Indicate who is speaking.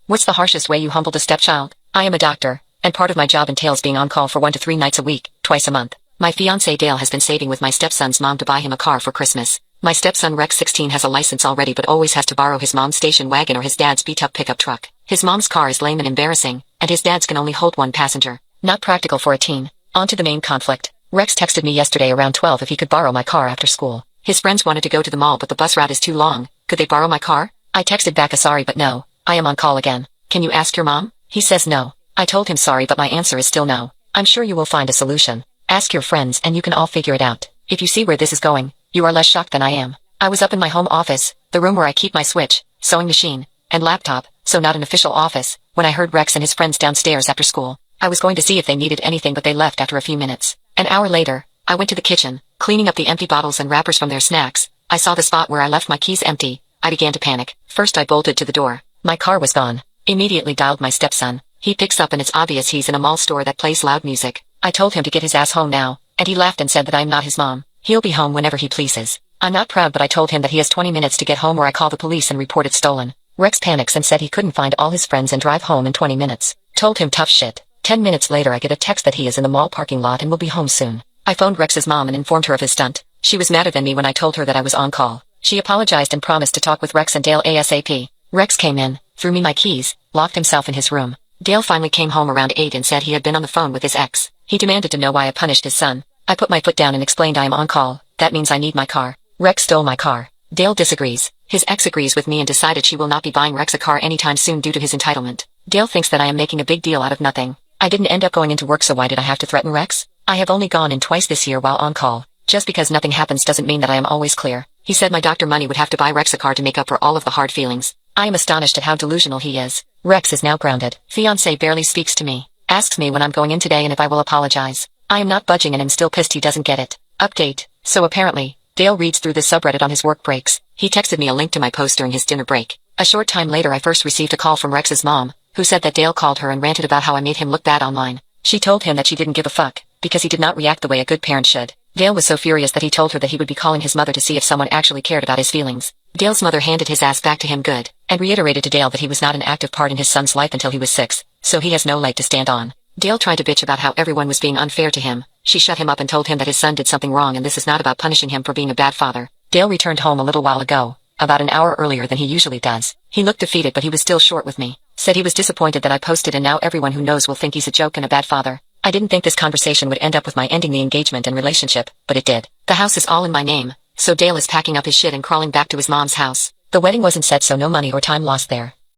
Speaker 1: What's the harshest way you humbled a stepchild? I am a doctor, and part of my job entails being on call for 1 to 3 nights a week, twice a month. My fiancé Dale has been saving with my stepson's mom to buy him a car for Christmas. My stepson Rex 16 has a license already but always has to borrow his mom's station wagon or his dad's beat-up pickup truck. His mom's car is lame and embarrassing, and his dad's can only hold 1 passenger. Not practical for a teen. On to the main conflict. Rex texted me yesterday around 12 if he could borrow my car after school. His friends wanted to go to the mall but the bus route is too long. Could they borrow my car? I texted back a sorry but no. I am on call again. Can you ask your mom? He says no. I told him sorry but my answer is still no. I'm sure you will find a solution. Ask your friends and you can all figure it out. If you see where this is going, you are less shocked than I am. I was up in my home office, the room where I keep my switch, sewing machine, and laptop, so not an official office, when I heard Rex and his friends downstairs after school. I was going to see if they needed anything but they left after a few minutes. An hour later, I went to the kitchen, cleaning up the empty bottles and wrappers from their snacks. I saw the spot where I left my keys empty. I began to panic. First I bolted to the door. My car was gone. Immediately dialed my stepson. He picks up and it's obvious he's in a mall store that plays loud music. I told him to get his ass home now, and he laughed and said that I am not his mom. He'll be home whenever he pleases. I'm not proud but I told him that he has 20 minutes to get home or I call the police and report it stolen. Rex panics and said he couldn't find all his friends and drive home in 20 minutes. Told him tough shit. 10 minutes later I get a text that he is in the mall parking lot and will be home soon. I phoned Rex's mom and informed her of his stunt. She was madder than me when I told her that I was on call. She apologized and promised to talk with Rex and Dale ASAP. Rex came in, threw me my keys, locked himself in his room. Dale finally came home around 8 and said he had been on the phone with his ex. He demanded to know why I punished his son. I put my foot down and explained I am on call. That means I need my car. Rex stole my car. Dale disagrees. His ex agrees with me and decided she will not be buying Rex a car anytime soon due to his entitlement. Dale thinks that I am making a big deal out of nothing. I didn't end up going into work so why did I have to threaten Rex? I have only gone in twice this year while on call. Just because nothing happens doesn't mean that I am always clear. He said my doctor money would have to buy Rex a car to make up for all of the hard feelings. I am astonished at how delusional he is. Rex is now grounded. Fiancé barely speaks to me. Asks me when I'm going in today and if I will apologize. I am not budging and am still pissed he doesn't get it. Update. So apparently, Dale reads through this subreddit on his work breaks. He texted me a link to my post during his dinner break. A short time later I first received a call from Rex's mom, who said that Dale called her and ranted about how I made him look bad online. She told him that she didn't give a fuck, because he did not react the way a good parent should. Dale was so furious that he told her that he would be calling his mother to see if someone actually cared about his feelings. Dale's mother handed his ass back to him good, and reiterated to Dale that he was not an active part in his son's life until he was 6, so he has no leg to stand on. Dale tried to bitch about how everyone was being unfair to him. She shut him up and told him that his son did something wrong and this is not about punishing him for being a bad father. Dale returned home a little while ago, about an hour earlier than he usually does. He looked defeated but he was still short with me. Said he was disappointed that I posted and now everyone who knows will think he's a joke and a bad father. I didn't think this conversation would end up with my ending the engagement and relationship, but it did. The house is all in my name, so Dale is packing up his shit and crawling back to his mom's house. The wedding wasn't set so no money or time lost there.